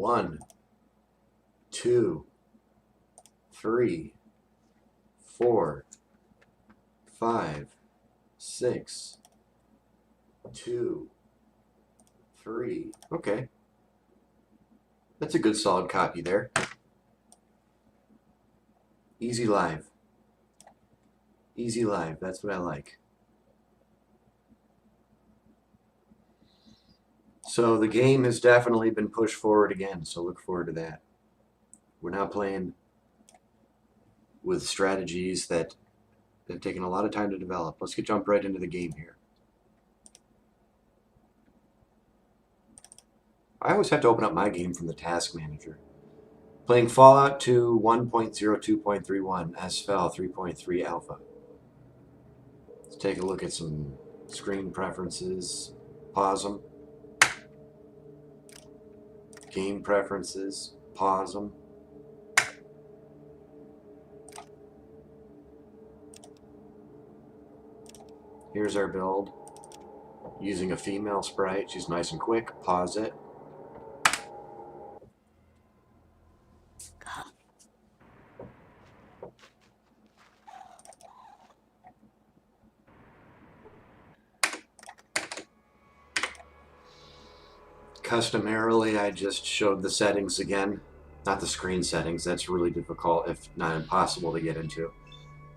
1, 2, 3, 4, 5, 6, 2, 3. Okay. That's a good solid copy there. Easy live. Easy live. That's what I like. So the game has definitely been pushed forward again, so look forward to that. We're now playing with strategies that have taken a lot of time to develop. Let's jump right into the game here. I always have to open up my game from the task manager. Playing Fallout 2 1.02.31 SFL 3.3 Alpha. Let's take a look at some screen preferences. Pause them. Game preferences. Pause them. Here's our build. Using a female sprite. She's nice and quick. Pause it. Customarily, I just showed the settings again. Not the screen settings. That's really difficult, if not impossible, to get into.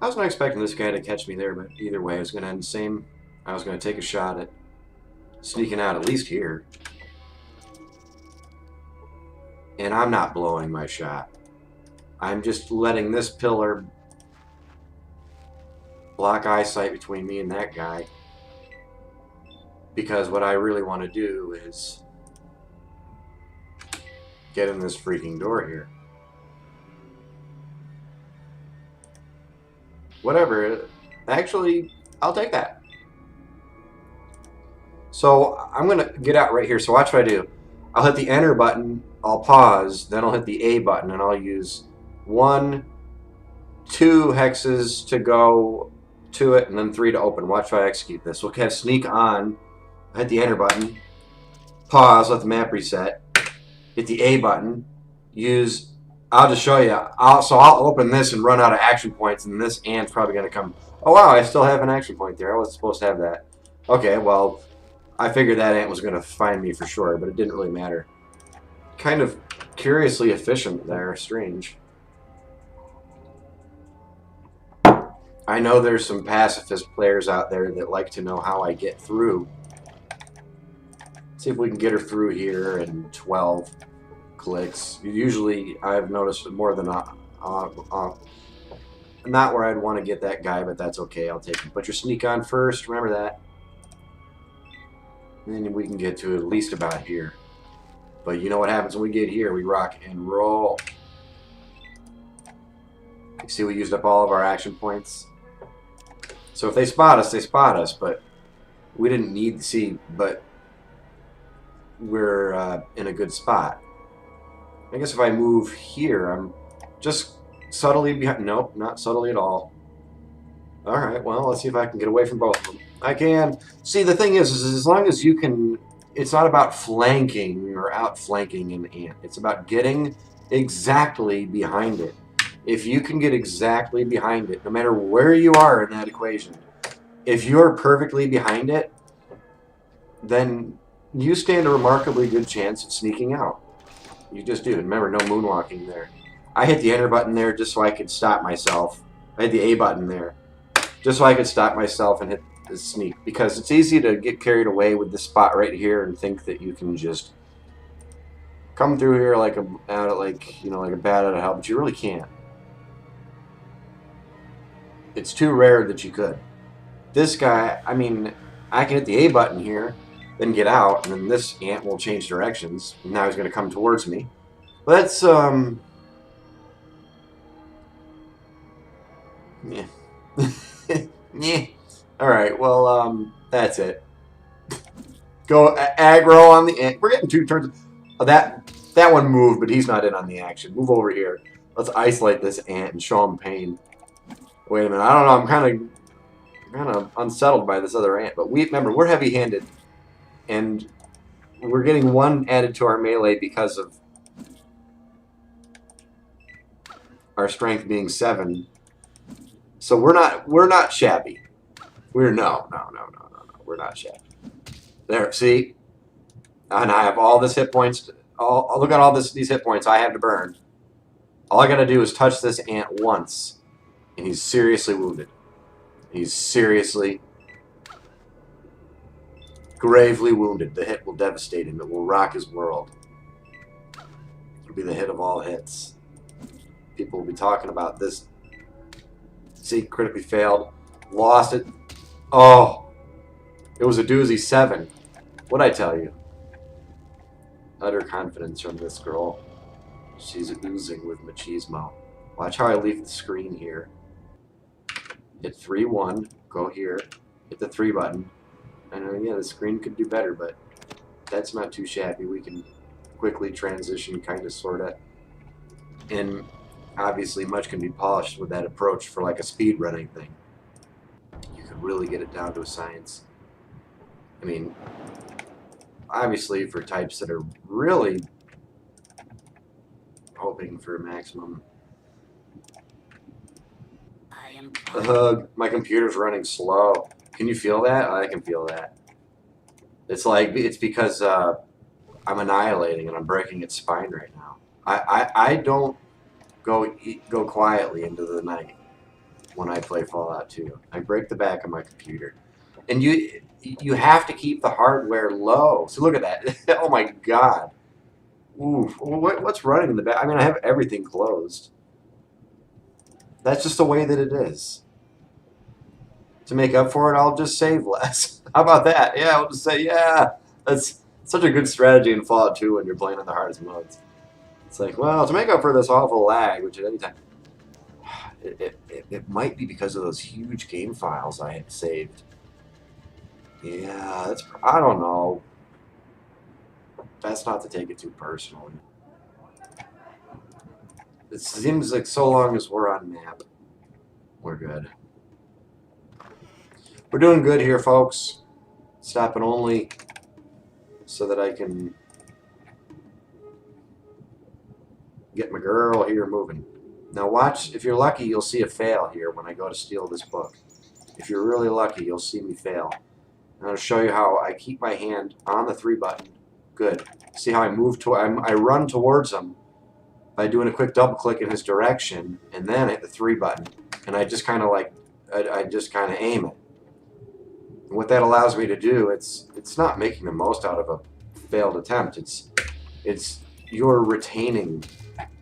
I was not expecting this guy to catch me there, but either way, it was going to end the same. I was going to take a shot at sneaking out, at least here. And I'm not blowing my shot. I'm just letting this pillar block eyesight between me and that guy. Because what I really want to do is get in this freaking door here. Whatever. Actually, I'll take that. So I'm going to get out right here. So watch what I do. I'll hit the enter button. I'll pause. Then I'll hit the A button. And I'll use 1, 2 hexes to go to it. And then 3 to open. Watch how I execute this. We'll have sneak on. Hit the enter button. Pause. Let the map reset. Hit the A button. I'll just show you. So I'll open this and run out of action points, and this ant's probably going to come. Oh, wow, I still have an action point there. I wasn't supposed to have that. Okay, well, I figured that ant was going to find me for sure, but it didn't really matter. Kind of curiously efficient there. Strange. I know there's some pacifist players out there that like to know how I get through. See if we can get her through here in 12 clicks. Usually, I've noticed more than not where I'd want to get that guy, but that's okay. I'll take him. Put your sneak on first. Remember that. And then we can get to at least about here. But you know what happens when we get here? We rock and roll. You see, we used up all of our action points. So if they spot us, they spot us. But we didn't need to see. But we're in a good spot. I guess if I move here, I'm just subtly behind. Nope, not subtly at all. Alright, well, let's see if I can get away from both of them. I can. See, the thing is as long as you can, it's not about flanking or outflanking an ant. It's about getting exactly behind it. If you can get exactly behind it, no matter where you are in that equation, if you're perfectly behind it, then you stand a remarkably good chance of sneaking out. You just do. Remember, no moonwalking there. I hit the enter button there just so I could stop myself. I hit the A button there just so I could stop myself and hit the sneak. Because it's easy to get carried away with this spot right here and think that you can just come through here like a bat out of hell, but you really can't. It's too rare that you could. This guy, I mean, I can hit the A button here, then get out, and then this ant will change directions. And now he's going to come towards me. Let's, yeah. Yeah. Alright, well, that's it. Go aggro on the ant. We're getting 2 turns. Oh, that one moved, but he's not in on the action. Move over here. Let's isolate this ant and show him pain. Wait a minute. I don't know. I'm kind of unsettled by this other ant. But remember, we're heavy-handed. And we're getting 1 added to our melee because of our strength being 7. So we're not shabby. We're no. We're not shabby. There, see? And I have all this hit points. Look at all these hit points I have to burn. All I gotta do is touch this ant once, and he's seriously wounded. He's seriously, gravely wounded. The hit will devastate him. It will rock his world. It'll be the hit of all hits. People will be talking about this. See, critically failed. Lost it. Oh, it was a doozy 7. What'd I tell you? Utter confidence from this girl. She's oozing with machismo. Watch how I leave the screen here. Hit 3-1. Go here. Hit the 3 button. I know, yeah, the screen could do better, but that's not too shabby. We can quickly transition, kind of, sort of. And obviously, much can be polished with that approach for like a speed running thing. You could really get it down to a science. I mean, obviously, for types that are really hoping for maximum. My computer's running slow. Can you feel that? I can feel that. It's like, it's because I'm annihilating and I'm breaking its spine right now. I don't go quietly into the night when I play Fallout 2. I break the back of my computer. And you have to keep the hardware low. So look at that. Oh my god. Ooh, what's running in the back? I mean, I have everything closed. That's just the way that it is. To make up for it, I'll just save less. How about that? Yeah, I'll just say, yeah. That's such a good strategy in Fallout 2 when you're playing on the hardest modes. It's like, well, to make up for this awful lag, which at any time... It might be because of those huge game files I had saved. Yeah, that's... I don't know. Best not to take it too personally. It seems like so long as we're on map, we're good. We're doing good here, folks. Stopping only so that I can get my girl here moving. Now watch, if you're lucky, you'll see a fail here when I go to steal this book. If you're really lucky, you'll see me fail. And I'll show you how I keep my hand on the 3 button. Good. See how I move to, I run towards him by doing a quick double click in his direction, and then hit the 3 button. And I just kind of like, I just kind of aim it. And what that allows me to do, it's not making the most out of a failed attempt. It's you're retaining,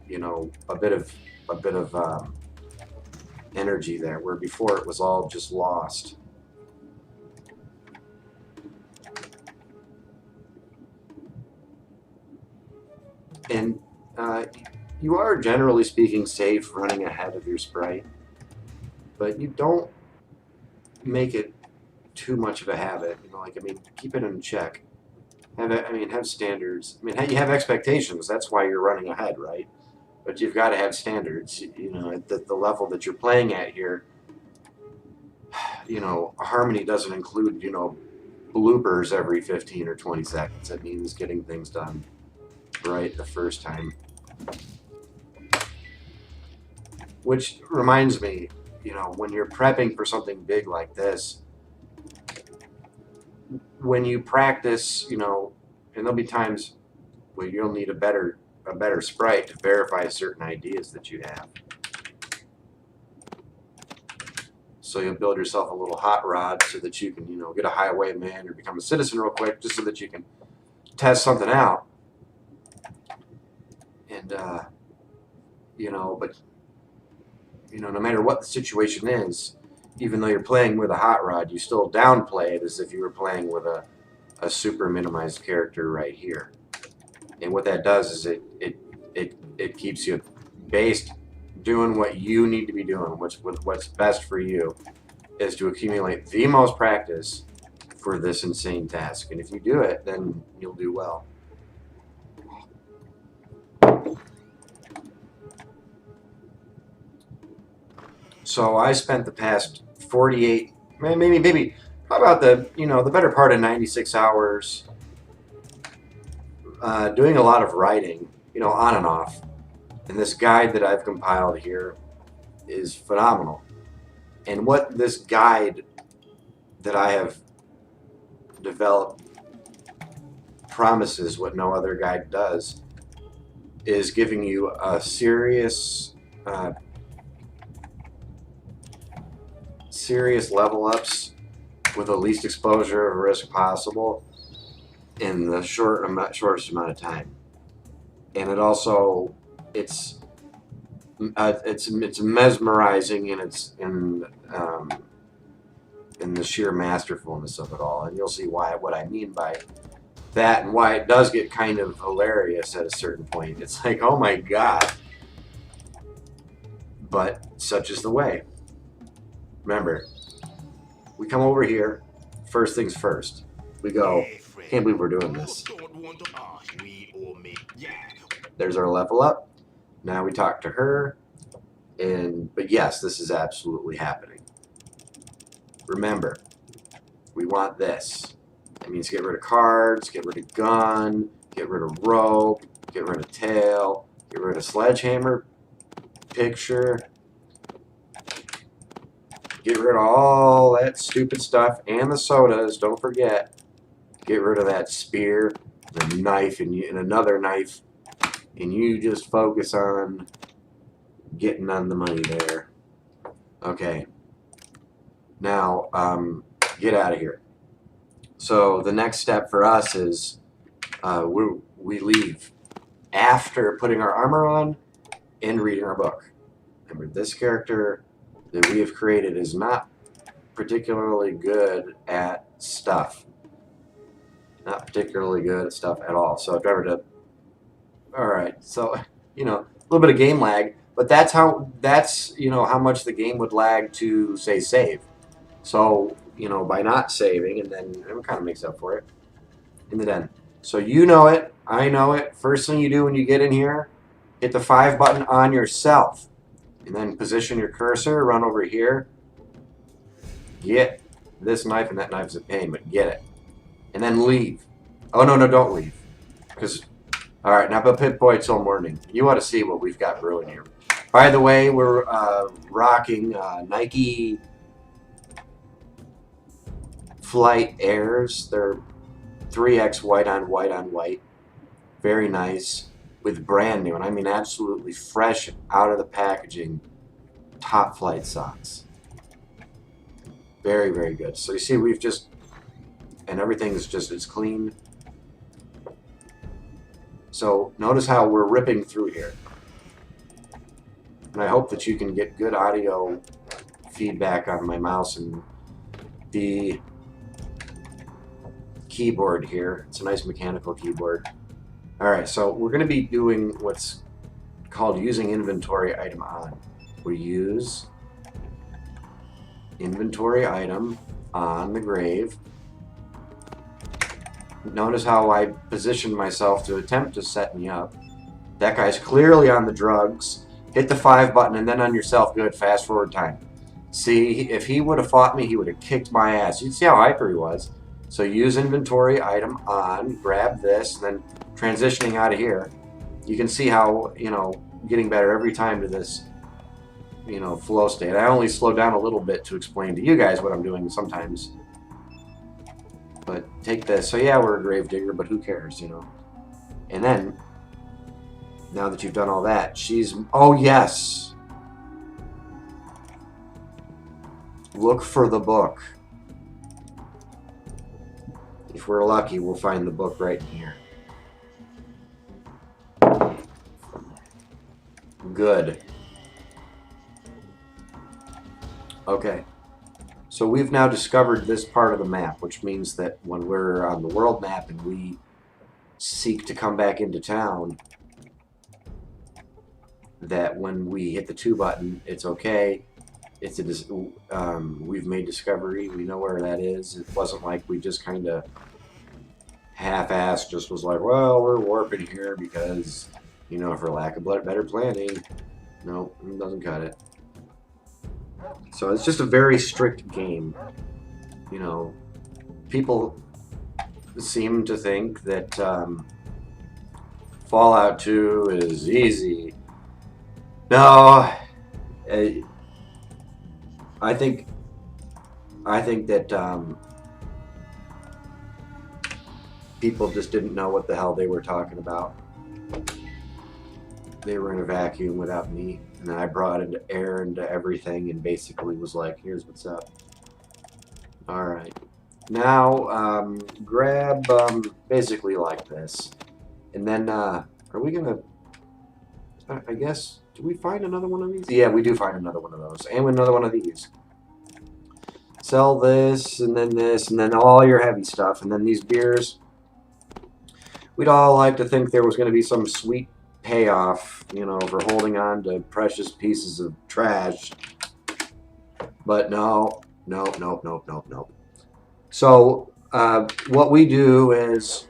you know, a bit of energy there, where before it was all just lost. And you are, generally speaking, safe running ahead of your sprite, but you don't make it too much of a habit. You know, like, I mean, keep it in check. Have standards. I mean, you have expectations. That's why you're running ahead, right? But you've got to have standards. You know, at the level that you're playing at here, you know, harmony doesn't include, you know, bloopers every 15 or 20 seconds. That means getting things done right the first time. Which reminds me, you know, when you're prepping for something big like this, when you practice, you know, and there'll be times where you'll need a better sprite to verify certain ideas that you have. So you'll build yourself a little hot rod so that you can, you know, get a highwayman or become a citizen real quick, just so that you can test something out. And, you know, but, you know, no matter what the situation is, even though you're playing with a hot rod, you still downplay it as if you were playing with a super minimized character right here. And what that does is it keeps you based, doing what you need to be doing, what's best for you, is to accumulate the most practice for this insane task. And if you do it, then you'll do well. So I spent the past 48, maybe, how about the better part of 96 hours doing a lot of writing, you know, on and off. And this guide that I've compiled here is phenomenal. And what this guide that I have developed promises, what no other guide does, is giving you a serious level ups with the least exposure of risk possible in the shortest amount of time. And it also it's mesmerizing in its in the sheer masterfulness of it all, and you'll see what I mean by that, and why it does get kind of hilarious at a certain point. It's like, oh my god, but such is the way. Remember, we come over here, first things first. We go, can't believe we're doing this. There's our level up. Now we talk to her, but yes, this is absolutely happening. Remember, we want this. That means get rid of cards, get rid of gun, get rid of rope, get rid of tail, get rid of sledgehammer, picture, get rid of all that stupid stuff, and the sodas, don't forget. Get rid of that spear, the knife, and another knife, and you just focus on getting on the money there. Okay. Now, get out of here. So the next step for us is we leave after putting our armor on and reading our book. Remember, this character that we have created is not particularly good at stuff. Not particularly good at stuff at all. So remember to, alright, so, you know, a little bit of game lag, but that's you know, how much the game would lag to, say, save. So, you know, by not saving, and then it kind of makes up for it in the den. So you know it, I know it. First thing you do when you get in here, hit the 5 button on yourself. And then position your cursor, run over here. Get this knife, and that knife's a pain, but get it. And then leave. Oh, no, don't leave. Because, alright, now but Pip-Boy till morning. You want to see what we've got brewing here. By the way, we're rocking Nike Flight Airs. They're 3X white on white. Very nice. With brand new, and I mean absolutely fresh out of the packaging, top flight socks. Very, very good. So you see we've just, and everything is just, it's clean. So notice how we're ripping through here. And I hope that you can get good audio feedback on my mouse and the keyboard here. It's a nice mechanical keyboard. Alright, so we're going to be doing what's called using inventory item on. We use inventory item on the grave. Notice how I positioned myself to attempt to set me up. That guy's clearly on the drugs. Hit the 5 button and then on yourself. Good, fast forward time. See, if he would have fought me, he would have kicked my ass. You'd see how hyper he was. So use inventory item on, grab this, and then transitioning out of here. You can see how, you know, getting better every time to this, you know, flow state. I only slow down a little bit to explain to you guys what I'm doing sometimes. But take this. So yeah, we're a gravedigger, but who cares, you know? And then, now that you've done all that, she's, oh yes! Look for the book. If we're lucky, we'll find the book right in here. Good. Okay. So we've now discovered this part of the map, which means that when we're on the world map and we seek to come back into town, that when we hit the 2 button, it's okay. It's we've made discovery. We know where that is. It wasn't like we just kind of half-assed, just was like, well, we're warping here because, you know, for lack of better planning. No, it doesn't cut it. So it's just a very strict game. You know, people seem to think that Fallout 2 is easy. No, I think that people just didn't know what the hell they were talking about. They were in a vacuum without me, and then I brought into air into everything, and basically was like, "Here's what's up." All right, now grab basically like this, and then are we gonna? I guess, do we find another one of these? Yeah, we do find another one of those, and another one of these. Sell this, and then all your heavy stuff, and then these beers. We'd all like to think there was going to be some sweet payoff, you know, for holding on to precious pieces of trash. But no, nope, nope, nope, nope, nope. So what we do is,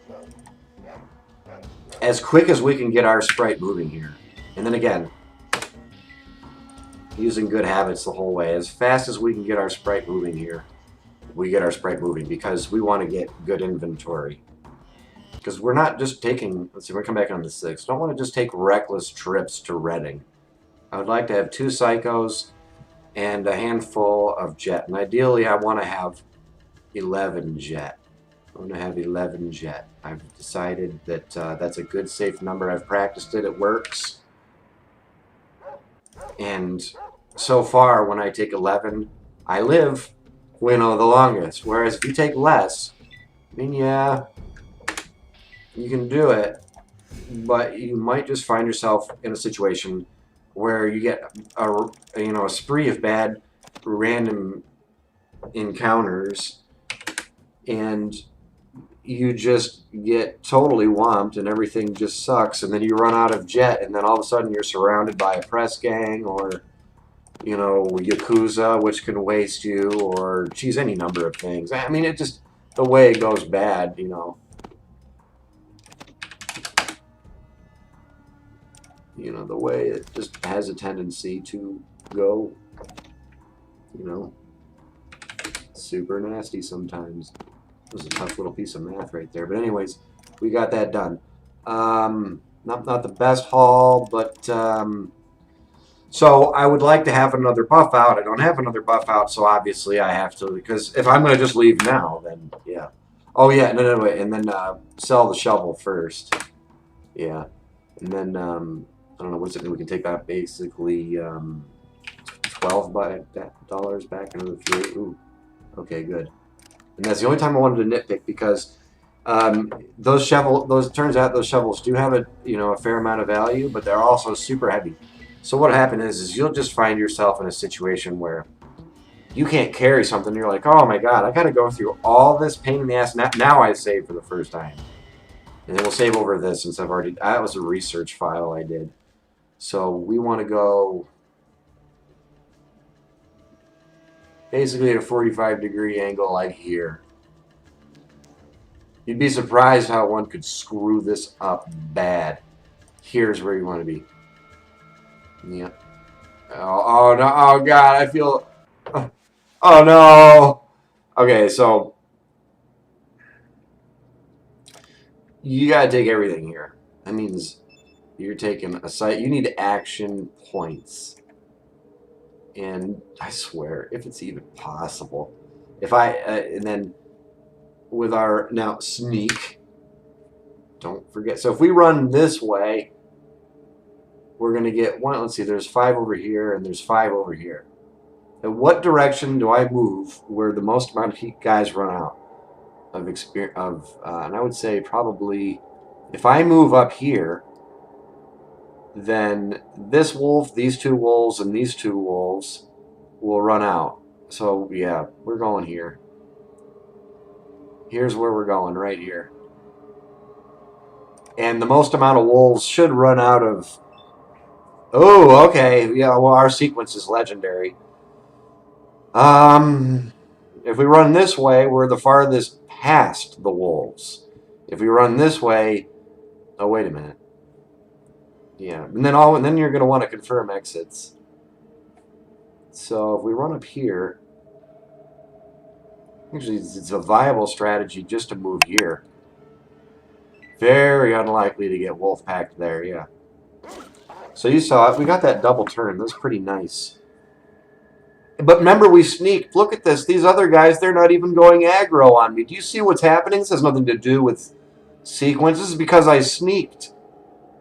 as quick as we can get our sprite moving here, and then again, using good habits the whole way, as fast as we can get our sprite moving here, we get our sprite moving because we want to get good inventory. Because we're not just taking, let's see, we're coming back on the 6. Don't want to just take reckless trips to Reading. I would like to have 2 psychos and a handful of jet. And ideally, I want to have 11 jet. I want to have 11 jet. I've decided that that's a good, safe number. I've practiced it. It works. And so far, when I take 11, I live, you know, the longest. Whereas if you take less, I mean, yeah, you can do it, but you might just find yourself in a situation where you get a spree of bad random encounters, and you just get totally whomped and everything just sucks, and then you run out of jet, and then all of a sudden you're surrounded by a press gang or, you know, Yakuza, which can waste you, or geez, any number of things. I mean, it just, the way it goes bad, you know. You know, the way it just has a tendency to go, you know, super nasty sometimes. It was a tough little piece of math right there. But anyways, we got that done. Not the best haul, but so I would like to have another buff out. I don't have another buff out, so obviously I have to, because if I'm going to just leave now, then yeah. Oh yeah, no, wait, and then sell the shovel first. Yeah, and then I don't know, what's it, we can take that basically $12 back into the fuel. Ooh, okay, good. And that's the only time I wanted to nitpick, because turns out those shovels do have a fair amount of value, but they're also super heavy. So what happened is you'll just find yourself in a situation where you can't carry something. You're like, oh my god, I got to go through all this pain in the ass. Now I save for the first time, and then we'll save over this since I've already. That was a research file I did. So we want to go basically at a 45-degree angle like here. You'd be surprised how one could screw this up bad. Here's where you want to be. Yeah. Oh no! Oh god! I feel. Oh no! Okay, so you gotta take everything here. That means you're taking a site. You need action points. And I swear, if it's even possible, if I and then with our now sneak, don't forget. So if we run this way, we're gonna get one. Let's see. There's 5 over here, and there's 5 over here. In what direction do I move where the most amount of guys run out of experience? And I would say probably if I move up here, then this wolf, these 2 wolves, and these 2 wolves will run out. So yeah, we're going here. Here's where we're going, right here. And the most amount of wolves should run out of... Oh, okay. Yeah, well, our sequence is legendary. If we run this way, we're the farthest past the wolves. If we run this way... Oh, wait a minute. Yeah, and then you're going to want to confirm exits. So if we run up here, actually it's a viable strategy just to move here. Very unlikely to get wolf packed there, yeah. So you saw it. We got that double turn. That was pretty nice. But remember, we sneaked. Look at this. These other guys, they're not even going aggro on me. Do you see what's happening? This has nothing to do with sequence. This is because I sneaked.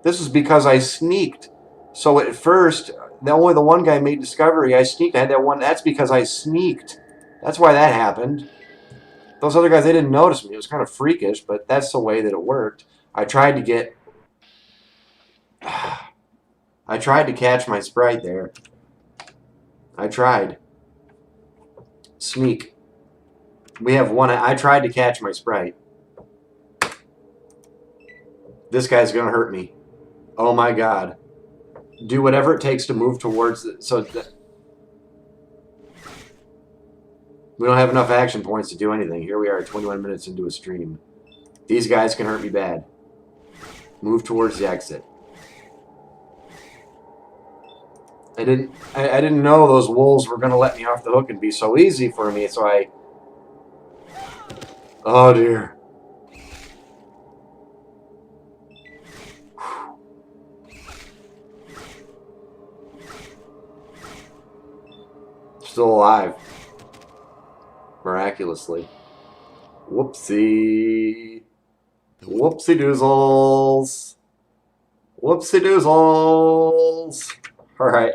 This is because I sneaked. So at first, only the one guy made discovery. I sneaked. I had that one. That's because I sneaked. That's why that happened. Those other guys, they didn't notice me. It was kind of freakish, but that's the way that it worked. I tried to get... I tried to catch my sprite there. I tried. Sneak. We have one. I tried to catch my sprite. This guy's going to hurt me. Oh my god. Do whatever it takes to move towards it. So we don't have enough action points to do anything. Here we are, 21 minutes into a stream. These guys can hurt me bad. Move towards the exit. I didn't know those wolves were going to let me off the hook and be so easy for me, so I... Oh, dear. Still alive. Miraculously. Whoopsie. Whoopsie doozles. Whoopsie doozles. Alright.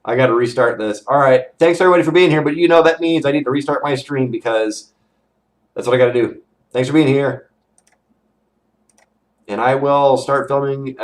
I got to restart this. Alright. Thanks everybody for being here, but you know that means I need to restart my stream because that's what I got to do. Thanks for being here. And I will start filming